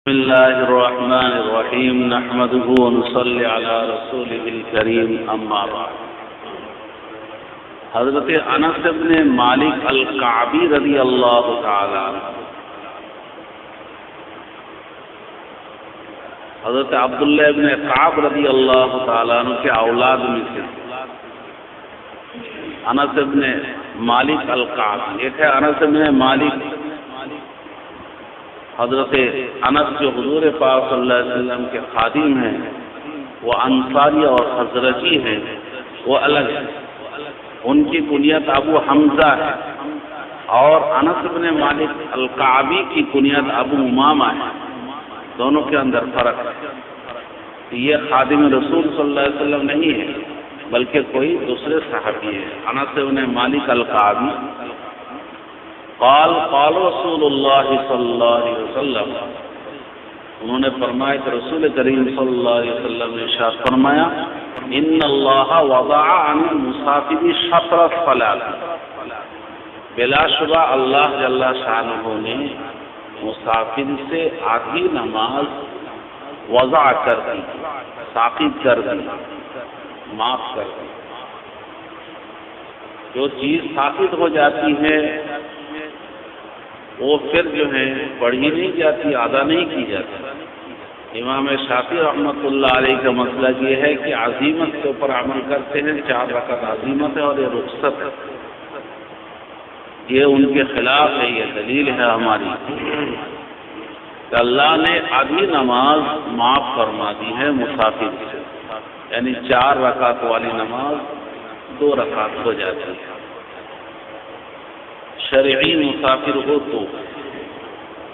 بسم الله الرحمن الرحيم نحمده ونصلي على رسوله الكريم اما بعد. حضرت انس بن مالک الکعبی رضی اللہ تعالی عنہ حضرت عبداللہ بن کعب رضی اللہ تعالی عنہ کے اولاد میں سے انس بن مالک الکعبی. ایک ہے انس بن مالک حضرت انس جو حضور پاک صلی اللہ علیہ وسلم کے خادم ہیں، وہ انصاری اور خزرجی ہیں، وہ الگ ہیں. ان کی کنیت ابو حمزہ ہے، اور انس بن مالک الکعبی کی کنیت ابو امامہ ہے. دونوں کے اندر فرق ہے. یہ خادم رسول صلی اللہ علیہ وسلم نہیں ہے، بلکہ کوئی دوسرے صحابی ہے. انس بن مالک الکعبی قال رسول اللہ صلی اللہ علیہ وسلم، انہوں نے فرمایا کہ رسول کریم صلی اللہ علیہ وسلم نے ارشاد فرمایا، ان اللہ وضع عن المسافر شطر الصلاۃ، بلا شبہ اللہ جل شانہ نے مسافر سے آدھی نماز وضع کر دی، ساقط کر دی، معاف کر دی. جو چیز ساقط ہو جاتی ہے وہ پھر جو ہے پڑھی نہیں جاتی، ادا نہیں کی جاتی. امام شافعی رحمۃ اللہ علیہ کا مسلک یہ ہے کہ عزیمت کے اوپر عمل کرتے ہیں. 4 رکعت عزیمت ہے اور یہ رخصت ہے. یہ ان کے خلاف ہے. یہ دلیل ہے ہماری کہ اللہ نے آدھی نماز معاف فرما دی ہے مسافر سے، یعنی 4 رکعت والی نماز 2 رکعت ہو جاتی ہے. شرعی مسافر ہو تو.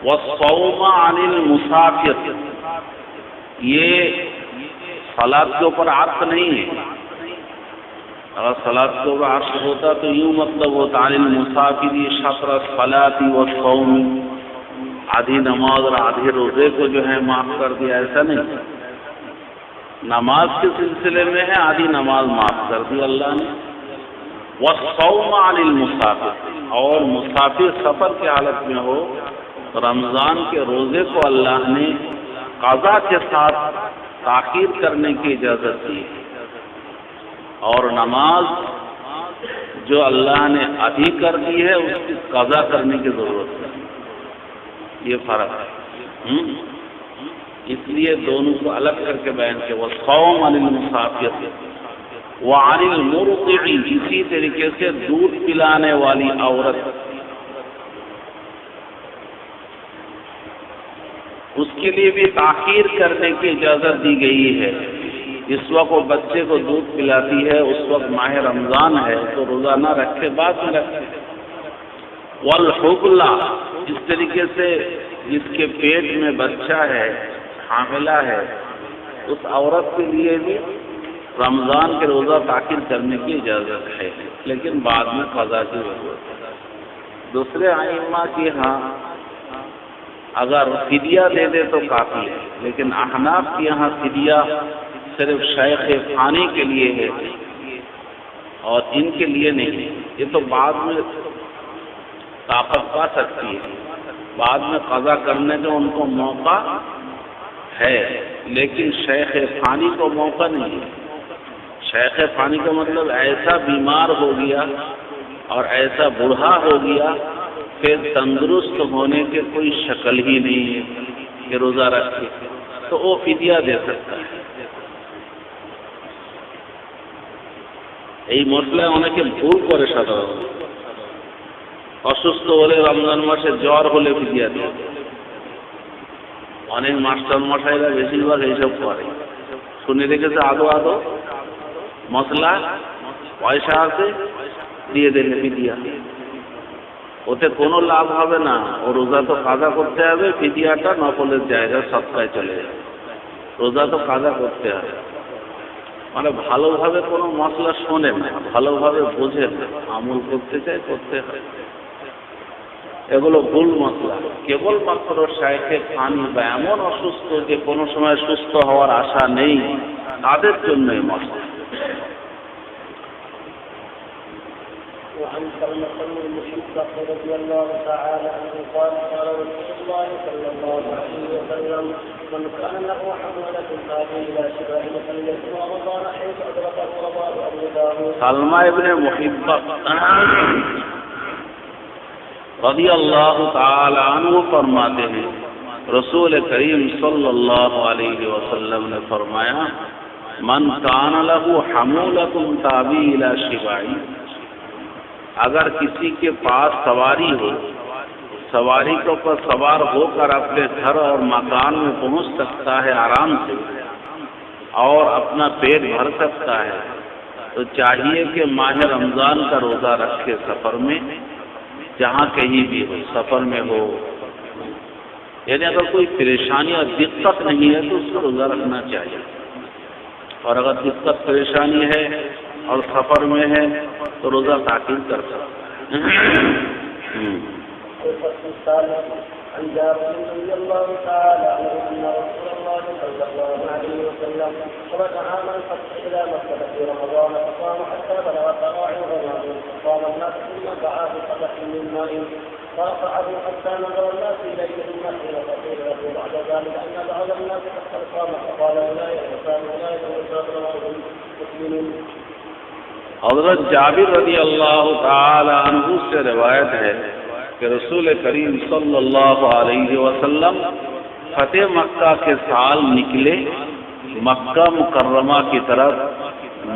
والصوم عن المسافر، یہ صلاۃ کے اوپر عطف نہیں ہے. اگر صلاۃ کے اوپر عطف ہوتا تو یوں مطلب ہوتا عن المسافر شطر الصلاۃ والصوم، آدھی نماز اور آدھے روزے کو جو ہے معاف کر دیا. ایسا نہیں. نماز کے سلسلے میں ہے آدھی نماز معاف کر دی اللہ نے. والصوم عن المسافر، اور مسافر سفر کی حالت میں ہو رمضان کے روزے کو اللہ نے قضا کے ساتھ تاخیر کرنے کی اجازت دی، اور نماز جو اللہ نے آدھی کر دی ہے اس کی قضا کرنے کی ضرورت ہے. یہ فرق ہے. اس لیے دونوں کو الگ کر کے بیان کیا. والصوم عن المسافر وعن المرضع، اسی طریقے سے دودھ پلانے والی عورت، اس کے لیے بھی تاخیر کرنے کی اجازت دی گئی ہے. اس وقت وہ بچے کو دودھ پلاتی ہے، اس وقت ماہ رمضان ہے تو روزہ نہ رکھے، بعد میں رکھے. والحبلہ، اس طریقے سے جس کے پیٹ میں بچہ ہے، حاملہ ہے، اس عورت کے لیے بھی رمضان کے روزہ تاخیر کرنے کی اجازت ہے، لیکن بعد میں قضا کی ضرورت ہے. دوسرے ائمہ کی ہاں اگر فدیہ دے دے تو کافی ہے، لیکن احناف کی یہاں فدیہ صرف شیخ فانی کے لیے ہے اور ان کے لیے نہیں. یہ تو بعد میں طاقت پا سکتی ہے، بعد میں قضا کرنے کا ان کو موقع ہے، لیکن شیخ فانی کو موقع نہیں ہے. شیخ فانی کا مطلب ایسا بیمار ہو گیا اور ایسا بوڑھا ہو گیا پھر تندرست ہونے کے کوئی شکل ہی نہیں ہے کہ روزہ رکھے، تو وہ فدیہ دے سکتا ہے. এই মশলায় অনেকে ভুল করে সাধারণত, অসুস্থ হলে রমজান মাসে জ্বর হলে ফিদিয়া দেয়। অনেক মাস্টার মশাইরা বেশিরভাগ এইসব করে। শুনে রেখেছে আদো মশলা পয়সা আছে দিয়ে দেবে ফিদিয়া, ওতে কোনো লাভ হবে না। ও রোজা তো কাজা করতে হবে, ফিদিয়াটা নফলের জায়গায় সৎকায় চলে যাবে। রোজা তো কাজা করতে হবে, মানে ভালোভাবে কোনো মশলা শোনে না, ভালোভাবে বোঝে না, আমল করতে চায়, করতে হয়। এগুলো ভুল মশলা। কেবলমাত্র শায়েখে ফানি বা এমন অসুস্থ যে কোনো সময় সুস্থ হওয়ার আশা নেই, তাদের জন্য এই মশলা। وعن سلمة بن المشرق رضي الله تعالى عنه قال قال رسول الله صلى الله عليه وسلم من كان له حمولة هذه إلى شباب فليصم رمضان حيث أدركه رواه أبو داود. سلمہ ابن محب رضی اللہ تعالی عنہ فرماتے ہیں رسول کریم صلی اللہ علیہ وسلم نے فرمایا من کان لہ حمولۃ تابی الی شباع، اگر کسی کے پاس سواری ہو، سواری کے اوپر سوار ہو کر اپنے گھر اور مکان میں پہنچ سکتا ہے آرام سے اور اپنا پیٹ بھر سکتا ہے، تو چاہیے کہ ماہ رمضان کا روزہ رکھے سفر میں، جہاں کہیں بھی ہو، سفر میں ہو، یعنی اگر کوئی پریشانی اور دقت نہیں ہے تو اس کو روزہ رکھنا چاہیے، اور اگر دقت پریشانی ہے اور سفر میں ہے تو روزہ تاخیر کر سکتا ہے۔ عن جابر رضي الله تعالى عنه أن رسول الله صلى الله عليه وسلم خرج عام الفتح إلى مكة في رمضان فقام حتى بلغ قراع غنم فقام الناس ثم دعا بقدح من ماء فرفعه حتى نظر الناس إليه ثم حين فقيل له بعد ذلك أن بعض الناس قد قام فقال أولئك رواه مسلم۔ حضرت جابر رضی اللہ تعالی عنہ سے روایت ہے کہ رسول کریم صلی اللہ علیہ وسلم فتح مکہ کے سال نکلے مکہ مکرمہ کی طرف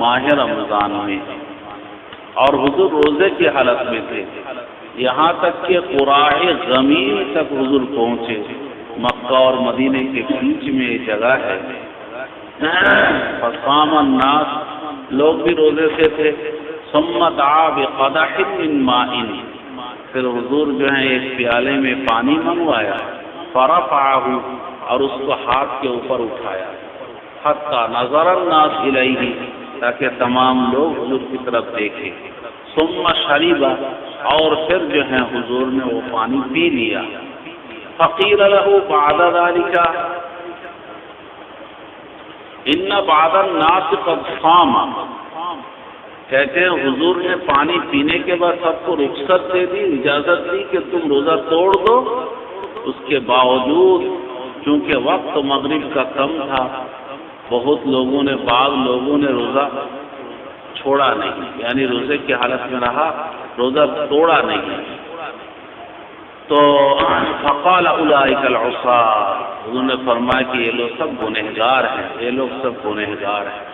ماہ رمضان میں، اور حضور روزے کی حالت میں تھے، یہاں تک کہ قراع غمیم تک حضور پہنچے۔ مکہ اور مدینے کے بیچ میں یہ جگہ ہے۔ فصام الناس، لوگ بھی روزے سے تھے۔ ثم دعا بقدح من ماء، پھر حضور جو ہیں ایک پیالے میں پانی منگوایا، فرفعہ، اور اس کو ہاتھ کے اوپر اٹھایا، حتی نظر الناس الیہ، تاکہ تمام لوگ حضور کی طرف دیکھیں۔ ثم شرب، اور پھر جو ہے حضور نے وہ پانی پی لیا۔ فقیل له بعد ذلك ان بعض الناس قد صام، کہتے ہیں حضور نے پانی پینے کے بعد سب کو رخصت دے دی، اجازت دی کہ تم روزہ توڑ دو۔ اس کے باوجود چونکہ وقت مغرب کا کم تھا، بہت لوگوں نے، بعض لوگوں نے روزہ چھوڑا نہیں، یعنی روزے کی حالت میں رہا، روزہ توڑا نہیں۔ تو فقال اولئک العصاة، حضور نے فرمایا کہ یہ لوگ سب گنہگار ہیں، یہ لوگ سب گنہگار ہیں،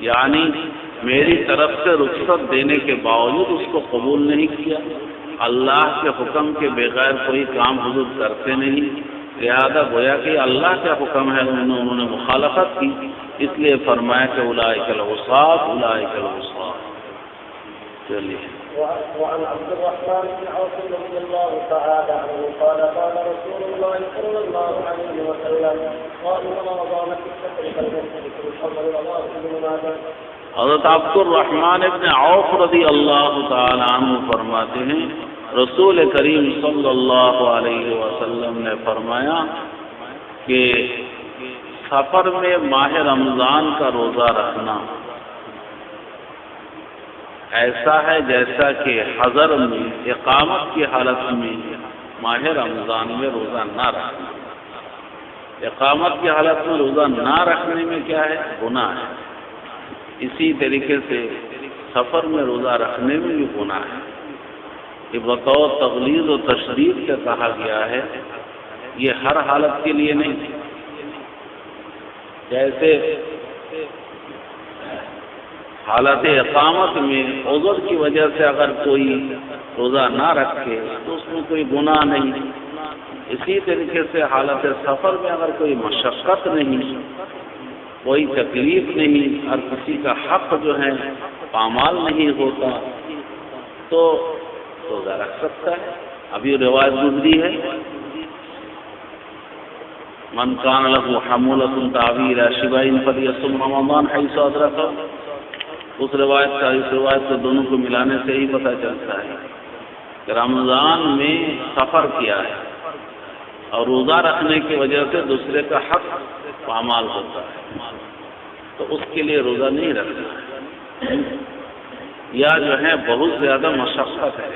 یعنی میری طرف سے رخصت دینے کے باوجود اس کو قبول نہیں کیا، اللہ کے حکم کے بغیر کوئی کام حضور کرتے نہیں، لہذا گویا کہ اللہ کا حکم ہے، انہوں نے مخالفت کی، اس لیے فرمایا کہ اولئک العصاة اولئک العصاة۔ چلیے۔ وعن عبد الرحمن بن عوف رضي الله تعالى عنه قال قال رسول الله صلى الله عليه وسلم قائم رمضان في الشهر كالمسجد في الحضر رواه ابن ماجه۔ حضرت عبد الرحمن بن عوف رضی اللہ تعالی عنہ فرماتے ہیں رسول کریم صلی اللہ علیہ وسلم نے فرمایا کہ سفر میں ماہ رمضان کا روزہ رکھنا ایسا ہے جیسا کہ حضر میں، اقامت کی حالت میں ماہ رمضان میں روزہ نہ رکھنا۔ اقامت کی حالت میں روزہ نہ رکھنے میں کیا ہے؟ گناہ ہے۔ اسی طریقے سے سفر میں روزہ رکھنے میں بھی گناہ ہے۔ یہ بطور تغلیظ و تشدید سے کہا گیا ہے، یہ ہر حالت کے لیے نہیں۔ جیسے حالت اقامت میں عذر کی وجہ سے اگر کوئی روزہ نہ رکھے تو اس میں کوئی گناہ نہیں، اسی طریقے سے حالت سفر میں اگر کوئی مشقت نہیں، کوئی تکلیف نہیں، اور کسی کا حق جو ہے پامال نہیں ہوتا تو روزہ رکھ سکتا ہے۔ ابھی روایت گزری ہے من کان لہ حمولۃ تاوی الی شباع فلیصم رمضان حیث ادرکہ۔ اس روایت کا اس روایت کو دونوں کو ملانے سے ہی پتہ چلتا ہے کہ رمضان میں سفر کیا ہے اور روزہ رکھنے کی وجہ سے دوسرے کا حق پامال ہوتا ہے، تو اس کے لیے روزہ نہیں رکھنا ہے۔ یا جو ہے بہت زیادہ مشقت ہے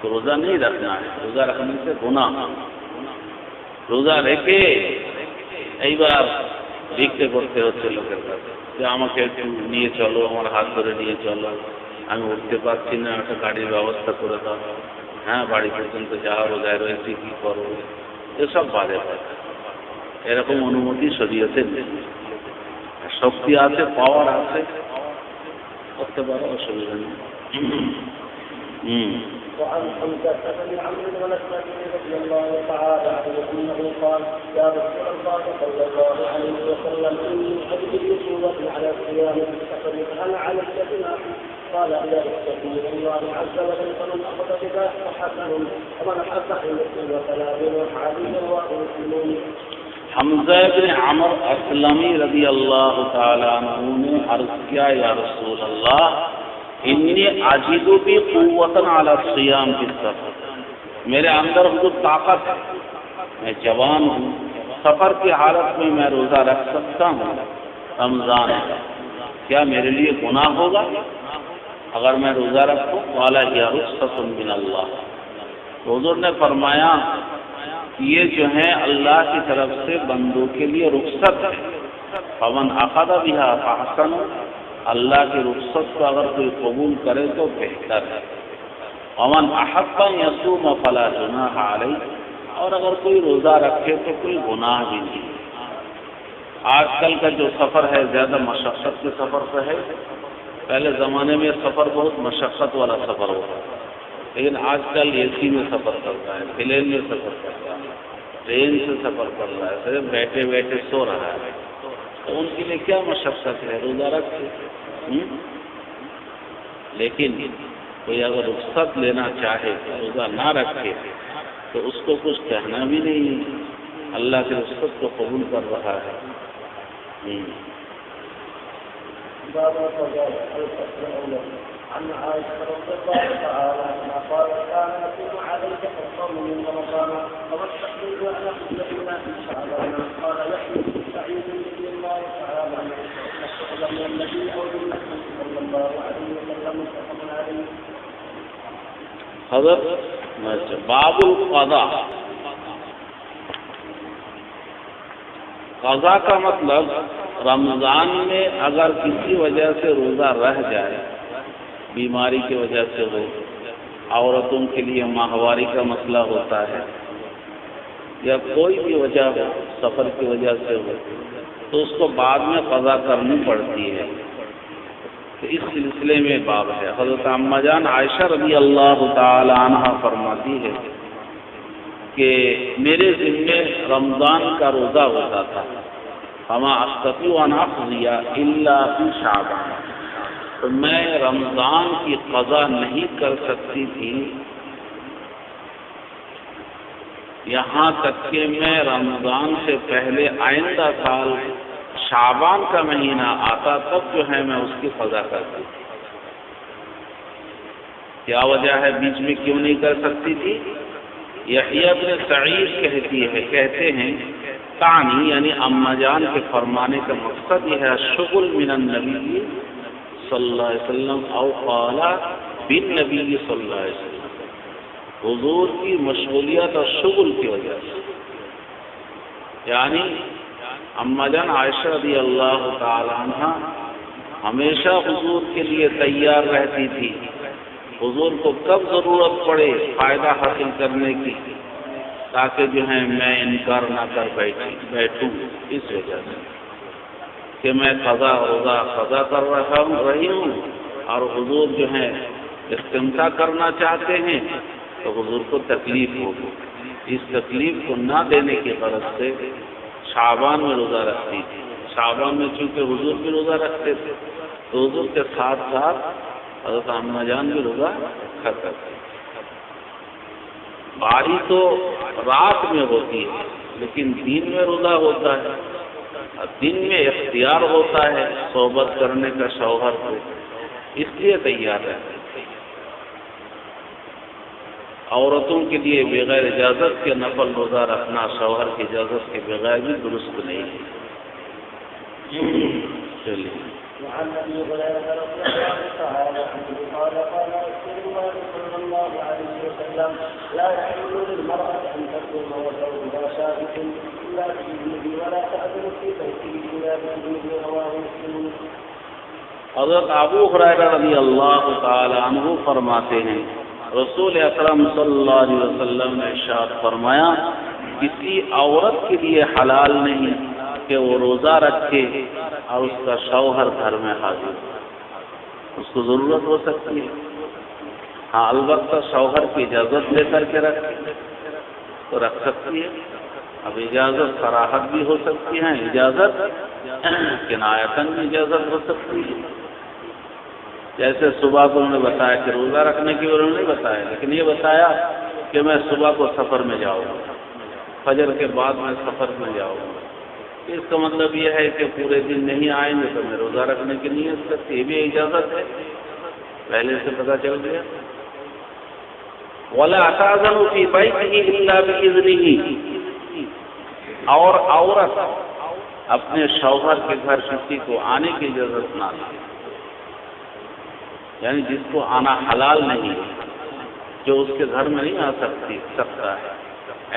تو روزہ نہیں رکھنا ہے، روزہ رکھنے سے گناہ۔ روزہ রেখে এইবার ভিক্ষে করতে হচ্ছে লোকের কাছে যে আমাকে একটু নিয়ে চলো, আমার হাত ধরে নিয়ে চলো, আমি উঠতে পারছি না, একটা গাড়ির ব্যবস্থা করে দাও, হ্যাঁ বাড়ি পর্যন্ত যাওয়া, রোজায় রয়েছে কী করবো, এসব বাজে কথা। এরকম অনুমতি শরীয়তে নেই। শক্তি আছে, পাওয়ার আছে, করতে পারো, অসুবিধা নেই। وعن حمزة بن عمرو بن الأسود رضي الله تعالى عنه أنه قال: يا رسول الله صلى الله عليه وسلم إني أجد لي قوة على الصيام في السفر فهل علي جناح؟ قال: إذا استطيع الله عز وجل فمن أخذ بذاك فحسن ومن أحب أن يكون فلا جناح عليه رواه مسلم۔ حمزہ بن عمر اسلمی رضی اللہ تعالیٰ عنہ نے عرض کیا: یا رسول اللہ، انی اجد بھی قوتاً علی الصیام فی السفر، میرے اندر حضور طاقت ہے، میں جوان ہوں، سفر کی حالت میں میں روزہ رکھ سکتا ہوں رمضان کا، کیا میرے لیے گناہ ہوگا اگر میں روزہ رکھوں؟ قال ہی رخصۃ من اللہ، حضور نے فرمایا یہ جو ہے اللہ کی طرف سے بندوں کے لیے رخصت ہے، فمن اخذ بها فحسن، اللہ کی رخصت کو اگر کوئی قبول کرے تو بہتر ہے، ومن احب ان یصوم فلا جناح علیہ، اور اگر کوئی روزہ رکھے تو کوئی گناہ بھی نہیں۔ آج کل کا جو سفر ہے زیادہ مشقت کے سفر سے ہے، پہلے زمانے میں سفر بہت مشقت والا سفر ہوتا ہے، لیکن آج کل اے سی میں سفر کرتا ہے، پلین میں سفر کرتا ہے، ٹرین سے سفر کر رہا ہے، صرف بیٹھے بیٹھے سو رہا ہے، تو ان کے لیے کیا مشقت ہے؟ روزہ رکھے۔ لیکن کوئی اگر رخصت لینا چاہے، روزہ نہ رکھے، تو اس کو کچھ کہنا بھی نہیں ہے، اللہ کی رخصت کو قبول کر رہا ہے۔ باب القضاء الفصل الاول عن عائشة رضي الله تعالى عنها قالت: كان يكون عليك الصوم من رمضان فما تقول ان اخذ بنا ان شاء الله؟ قال: يحيى بن سعيد رضي الله تعالى عنه من النبي او بالنبي صلى الله عليه وسلم متفق عليه۔ حضرت باب القضاء، قضا کا مطلب رمضان میں اگر کسی وجہ سے روزہ رہ جائے، بیماری کی وجہ سے ہو، عورتوں کے لیے ماہواری کا مسئلہ ہوتا ہے، یا کوئی بھی وجہ ہو، سفر کی وجہ سے ہو، تو اس کو بعد میں قضا کرنی پڑتی ہے۔ تو اس سلسلے میں باب ہے۔ حضرت اما جان عائشہ رضی اللہ تعالی عنہ فرماتی ہے کہ میرے ذمے رمضان کا روزہ ہوتا تھا، فما استطيع ان اقضي الا في شعبان، تو میں رمضان کی قضا نہیں کر سکتی تھی یہاں تک کہ میں رمضان سے پہلے آئندہ سال شعبان کا مہینہ آتا تب جو ہے میں اس کی قضا کرتی تھی۔ کیا وجہ ہے بیچ میں کیوں نہیں کر سکتی تھی؟ یحییٰ بن سعید کہتے ہیں تعنی، یعنی اما جان کے فرمانے کا مقصد یہ ہے شغل من النبی صلی اللہ علیہ وسلم او قال بالنبی صلی اللہ علیہ وسلم، حضور کی مشغولیت اور شغل کی وجہ سے، یعنی اما جان عائشہ رضی اللہ تعالی عنہ ہمیشہ حضور کے لیے تیار رہتی تھی، حضور کو کب ضرورت پڑے فائدہ حاصل کرنے کی، تاکہ جو ہے میں انکار نہ کر بیٹھوں، اس وجہ سے کہ میں قضا کر رہی ہوں اور حضور جو ہے استمتاع کرنا چاہتے ہیں، تو حضور کو تکلیف ہوگی، اس تکلیف کو نہ دینے کی غرض سے شعبان میں روزہ رکھتی تھی۔ شعبان میں چونکہ حضور بھی روزہ رکھتے تھے تو حضور کے ساتھ ساتھ حضرت اما جان بھی روزہ رکھا کرتے۔ باری تو رات میں ہوتی ہے لیکن دن میں روزہ ہوتا ہے، اور دن میں اختیار ہوتا ہے صحبت کرنے کا شوہر کو، اس لیے تیار ہے۔ عورتوں کے لیے بغیر اجازت کے نفل روزہ رکھنا شوہر کی اجازت کے بغیر بھی درست نہیں ہے۔ چلیے وعن ابي هريره رضي الله تعالى عنه قال قال رسول الله صلى الله عليه وسلم لا يحل للمراه ان تصوم وزوجها شابك الا باذنه ولا تاذن في بيته الا باذنه رواه مسلم. حضرت ابو ہریرہ رضی اللہ تعالی عنہ فرماتے ہیں رسول اکرم صلی اللہ علیہ وسلم نے ارشاد فرمایا کسی عورت کے لیے حلال نہیں کہ وہ روزہ رکھے اور اس کا شوہر گھر میں حاضر ہو. اس کو ضرورت ہو سکتی ہے، ہاں البتہ شوہر کی اجازت لے کر کے رکھے تو رکھ سکتی ہے. اب اجازت صراحت بھی ہو سکتی ہے، اجازت کنایتاً بھی اجازت ہو سکتی ہے. جیسے صبح کو انہوں نے بتایا کہ روزہ رکھنے کی انہوں نے نہیں بتایا، لیکن یہ بتایا کہ میں صبح کو سفر میں جاؤں گا، فجر کے بعد میں سفر میں جاؤں گا. اس کا مطلب یہ ہے کہ پورے دن نہیں آئیں گے تو میں روزہ رکھنے کی نیت کرتی، یہ بھی اجازت ہے، پہلے سے پتہ چل گیا. وَلَا تَأْذَنُ فِي بَيْتِهِ إِلَّا بِإِذْنِهِ، اور عورت اپنے شوہر کے گھر کسی کو آنے کی اجازت نہ دے، یعنی جس کو آنا حلال نہیں ہے، جو اس کے گھر میں نہیں آ سکتا ہے،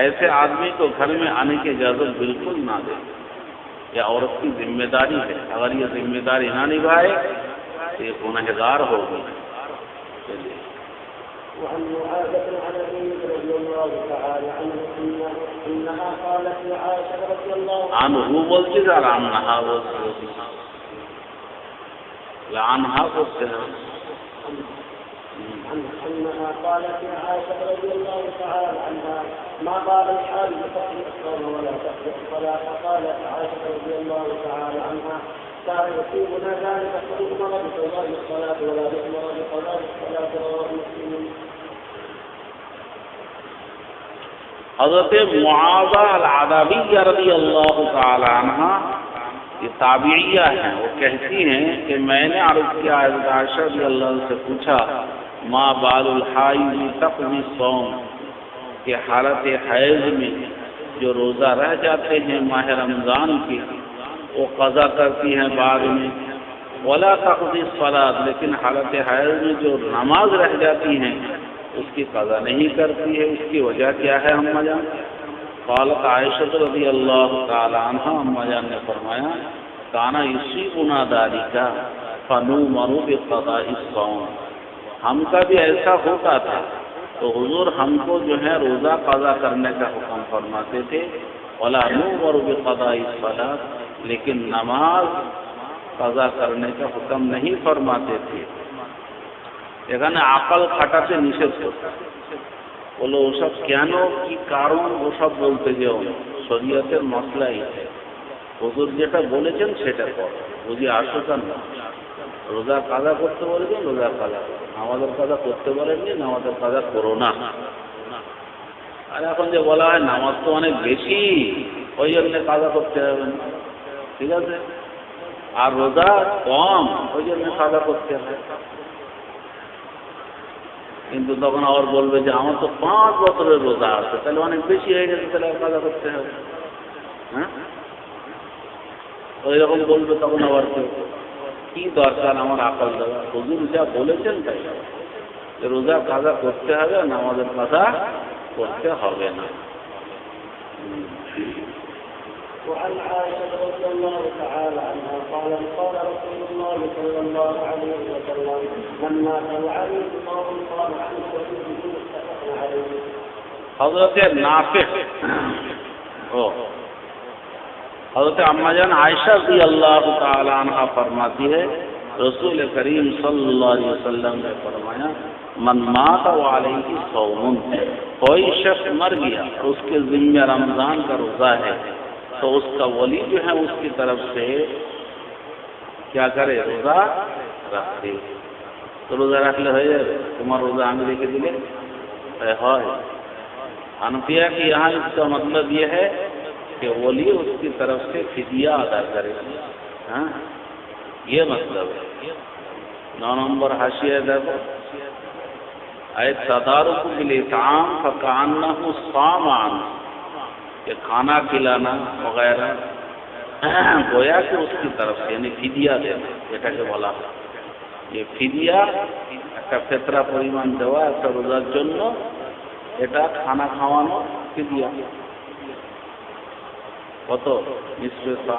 ایسے آدمی کو گھر میں آنے کی اجازت بالکل نہ دے. یہ عورت کی ذمہ داری ہے، اگر یہ ذمہ داری نہ نبھائے تو یہ گنہگار ہوگی. وعن معاذة عن ابي رضي الله تعالى عنه انها قالت لعائشة رضي الله عنه بولتے تھے عنها بولتے لعنها بولتے ہیں. انها قالت لعائشة رضي الله تعالى عنها ما قال الحال بفضل الصوم ولا تقضي الصلاة. قالت عائشة رضي الله تعالى عنها كان يصيبنا ذلك فنؤمر بقضاء الصلاة ولا نؤمر بقضاء الصلاة رواه مسلم. حضرت معاذہ العدویہ رضی اللہ تعالی عنہ یہ تابعیہ ہیں، وہ کہتی ہیں کہ میں نے عرض کیا حضرت عائشہ رضی اللہ عنہ سے پوچھا ما بال الحائض تقضی الصوم، کہ حالت حیض میں جو روزہ رہ جاتے ہیں ماہ رمضان کی وہ قضا کرتی ہیں بعد میں، ولا تقضی الصلاۃ، لیکن حالت حیض میں جو نماز رہ جاتی ہیں اس کی قضا نہیں کرتی ہے. اس کی وجہ کیا ہے اماں جان؟ قالت عائشہ رضی اللہ تعالی عنہ، اماں جان نے فرمایا کانا یصیبنا ذلک فنؤمر بقضاء الصوم، ہم کا بھی ایسا ہوتا تھا تو حضور ہم کو جو ہے روزہ قضا کرنے کا حکم فرماتے تھے، ولا نؤمر بقضاء الصلاۃ، لیکن نماز قضا کرنے کا حکم نہیں فرماتے تھے. এখানে আকল খাটাতে নিষেধ করতে বলো, ওসব কেন কি কারণ ওসব বলতে যেও, শরীয়তের মশলাই হুজুর যেটা বলেছেন সেটা করো, বুঝি আসো না। রোজা কাজা করতে বলেছেন রোজা কাজা করো, নামাজের কাজা করতে বলেননি নামাজের কাজা করো না। আর এখন যে বলা হয় নামাজ তো অনেক বেশি ওই জন্য কাজা করতে হবে না, ঠিক আছে, আর রোজা কম ওই জন্য কাজা করতে হবে। কিন্তু তখন আবার বলবে যে আমার তো 5 বছরের রোজা আছে, তাহলে অনেক বেশি হয়ে গেছে, তাহলে কাজা করতে হবে। হ্যাঁ, ওই রকম বলবে তখন আবার কি দরকার আমার আকল দেওয়া, হুজুর যা বলেছেন তাই রোজা কাজা করতে হবে, নামাজের কাজা করতে হবে না। وعن عائشة رضي الله تعالى عنها قال قال رسول الله صلى الله عليه وسلم من مات وعليه صوم قام عنه وجوده متفق عليه. حضرت نافع حضرت اما جان عائشہ رضی اللہ تعالی عنہ فرماتی ہے رسول کریم صلی اللہ علیہ وسلم نے فرمایا من مات وعلیہ صوم، کوئی شخص مر گیا اور اس کے ذمہ رمضان کا روزہ ہے تو اس کا ولی جو ہے اس کی طرف سے کیا کرے، روزہ رکھ دے. تو روزہ رکھ لے تمہارا روزہ ہم لے کے دلے ہے. حنفیہ کی یہاں اس کا مطلب یہ ہے کہ ولی اس کی طرف سے فدیہ ادا کرے. ہاں یہ مطلب ہے. 9 نمبر حاشیہ دیکھو، اے تدارک بالاطعام فکانہ صامان، کہ کھانا کھلانا وغیرہ گویا کہ اس کی طرف سے یعنی فدیہ دینا. এটাকে বলা হয় যে ফিদিয়া, একটা ফেতরা পরিমাণ দেওয়া একটা রোজার জন্য, এটা খানা খাওয়ানো ফিদিয়া। কত? নিসফে সা।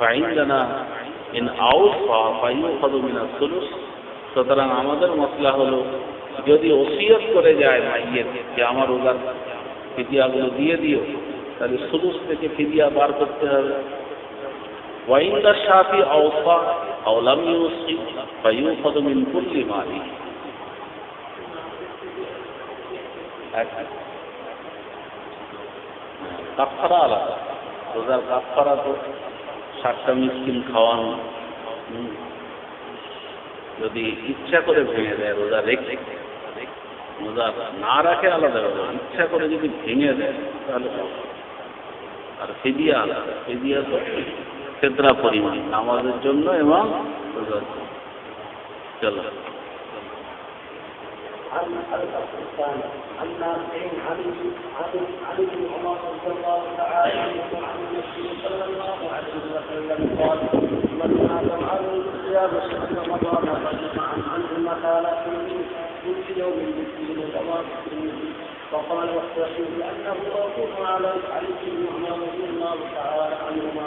ফাইনদানা ইন আউফা ফায়ুখাযু মিনাস সুলুস। সুতরাং আমাদের মসলা হলো যদি ওসিয়ত করে যায় মাইয়েত যে আমার রোজার ফিদিয়াগুলো দিয়ে দিও, তাহলে সুলুস থেকে ফিদিয়া বার করতে হবে। ওয়াইন্দা শাফি আউফা আও লাম ইউসি ফায়ুখাযু মিন কুল্লি মালি। কাফারা আলাদা, রোজার কাফারা তো 60টা মিসকিন খাওয়ানো, যদি ইচ্ছা করে ভেঙে দেয় রোজা রেখে, রোজা না রাখে আলাদা ব্যাপার, ইচ্ছা করে যদি ভেঙে দেয় তাহলে আর ফিদিয়া আলাদা। ফিদিয়া তো ফিতরা পরিমাণ নামাজের জন্য এবং রোজার জন্য। চলো عن الفصل الثاني عن نافع عن ابن عمر رضي الله تعالى عنه عن النبي صلى الله عليه وسلم قال: من آدم عليه صيام شهر رمضان عنه مكانة كل يوم مسكين رواه الترمذي. فقال والصحيح لأنه موقوف على ابن عمر رضي الله تعالى عنهما.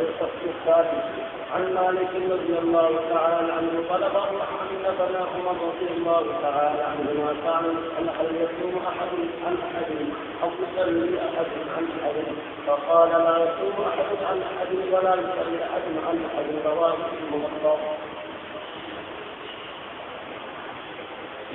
الفصل الثالث عن مالك رضي الله تعالى عنه بلغه ان ابن عمر رضي الله تعالى عنهما كان هل يصوم احد عن احد او يصلي احد عن احد، فقال لا يصوم احد عن احد ولا يصلي احد عن احد. رواه الموطأ.